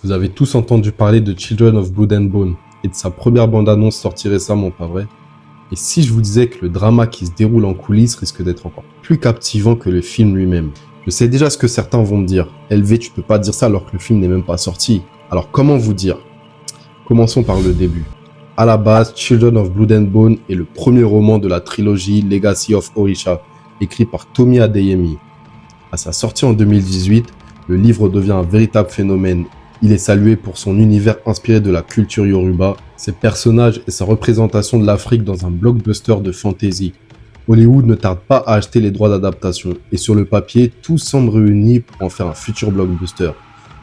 Vous avez tous entendu parler de Children of Blood and Bone et de sa première bande-annonce sortie récemment, pas vrai? Et si je vous disais que le drama qui se déroule en coulisses risque d'être encore plus captivant que le film lui-même? Je sais déjà ce que certains vont me dire. LV, tu peux pas dire ça alors que le film n'est même pas sorti. Alors comment vous dire? Commençons par le début. À la base, Children of Blood and Bone est le premier roman de la trilogie Legacy of Orisha, écrit par Tomi Adeyemi. À sa sortie en 2018, le livre devient un véritable phénomène. Il est salué pour son univers inspiré de la culture Yoruba, ses personnages et sa représentation de l'Afrique dans un blockbuster de fantasy. Hollywood ne tarde pas à acheter les droits d'adaptation, et sur le papier, tout semble réuni pour en faire un futur blockbuster.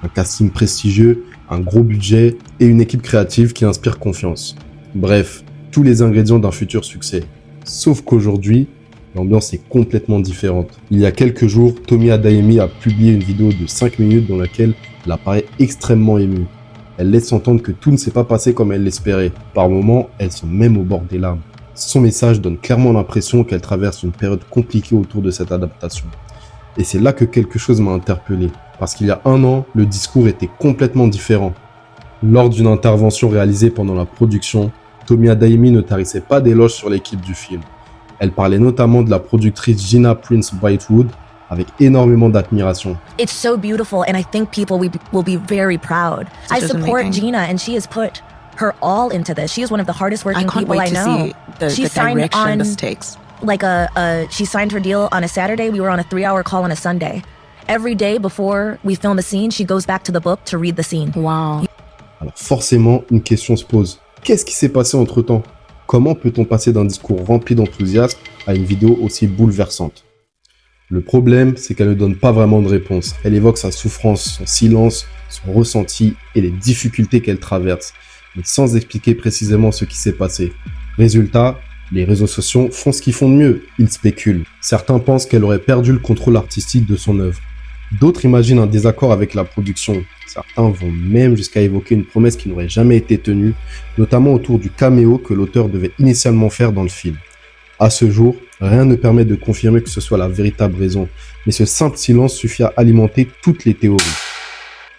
Un casting prestigieux, un gros budget et une équipe créative qui inspire confiance. Bref, tous les ingrédients d'un futur succès. Sauf qu'aujourd'hui, l'ambiance est complètement différente. Il y a quelques jours, Tomi Adeyemi a publié une vidéo de 5 minutes dans laquelle elle apparaît extrêmement émue. Elle laisse entendre que tout ne s'est pas passé comme elle l'espérait. Par moments, elle sont même au bord des larmes. Son message donne clairement l'impression qu'elle traverse une période compliquée autour de cette adaptation. Et c'est là que quelque chose m'a interpellé. Parce qu'il y a 1 an, le discours était complètement différent. Lors d'une intervention réalisée pendant la production, Tomi Adeyemi ne tarissait pas d'éloges sur l'équipe du film. Elle parlait notamment de la productrice Gina Prince Bythewood avec énormément d'admiration. It's so beautiful and I think people will be very proud. I support Gina and she has put her all into this. She is one of the hardest working people I know. She signed on this takes. She signed her deal on a Saturday. We were on a 3-hour call on a Sunday. Every day before we film a scene, she goes back to the book to read the scene. Wow. Alors forcément, une question se pose. Qu'est-ce qui s'est passé entre-temps? Comment peut-on passer d'un discours rempli d'enthousiasme à une vidéo aussi bouleversante? Le problème, c'est qu'elle ne donne pas vraiment de réponse. Elle évoque sa souffrance, son silence, son ressenti et les difficultés qu'elle traverse, mais sans expliquer précisément ce qui s'est passé. Résultat, les réseaux sociaux font ce qu'ils font de mieux, ils spéculent. Certains pensent qu'elle aurait perdu le contrôle artistique de son œuvre. D'autres imaginent un désaccord avec la production. Certains vont même jusqu'à évoquer une promesse qui n'aurait jamais été tenue, notamment autour du caméo que l'auteur devait initialement faire dans le film. À ce jour, rien ne permet de confirmer que ce soit la véritable raison, mais ce simple silence suffit à alimenter toutes les théories.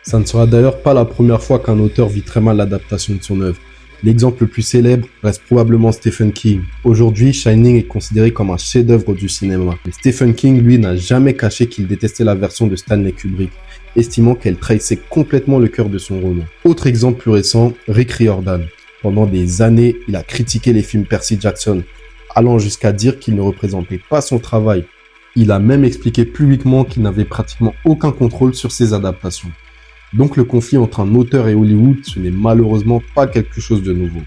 Ça ne sera d'ailleurs pas la première fois qu'un auteur vit très mal l'adaptation de son œuvre. L'exemple le plus célèbre reste probablement Stephen King. Aujourd'hui, Shining est considéré comme un chef-d'œuvre du cinéma. Mais Stephen King, lui, n'a jamais caché qu'il détestait la version de Stanley Kubrick, estimant qu'elle trahissait complètement le cœur de son roman. Autre exemple plus récent, Rick Riordan. Pendant des années, il a critiqué les films Percy Jackson, allant jusqu'à dire qu'il ne représentait pas son travail. Il a même expliqué publiquement qu'il n'avait pratiquement aucun contrôle sur ses adaptations. Donc le conflit entre un auteur et Hollywood, ce n'est malheureusement pas quelque chose de nouveau.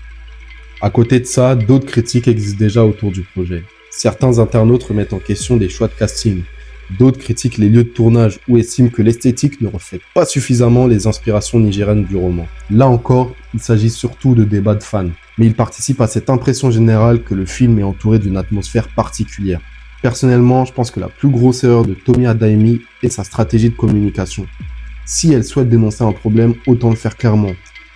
À côté de ça, d'autres critiques existent déjà autour du projet. Certains internautes remettent en question des choix de casting. D'autres critiquent les lieux de tournage ou estiment que l'esthétique ne reflète pas suffisamment les inspirations nigérianes du roman. Là encore, il s'agit surtout de débats de fans. Mais il participe à cette impression générale que le film est entouré d'une atmosphère particulière. Personnellement, je pense que la plus grosse erreur de Tomi Adeyemi est sa stratégie de communication. Si elle souhaite dénoncer un problème, autant le faire clairement.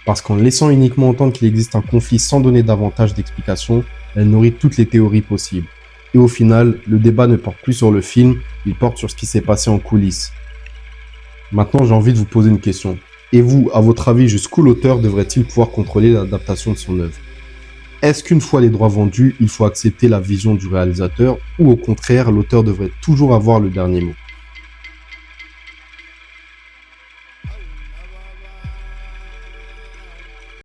Parce qu'en laissant uniquement entendre qu'il existe un conflit sans donner davantage d'explications, elle nourrit toutes les théories possibles. Et au final, le débat ne porte plus sur le film, il porte sur ce qui s'est passé en coulisses. Maintenant, j'ai envie de vous poser une question. Et vous, à votre avis, jusqu'où l'auteur devrait-il pouvoir contrôler l'adaptation de son œuvre? Est-ce qu'une fois les droits vendus, il faut accepter la vision du réalisateur ou au contraire, l'auteur devrait toujours avoir le dernier mot?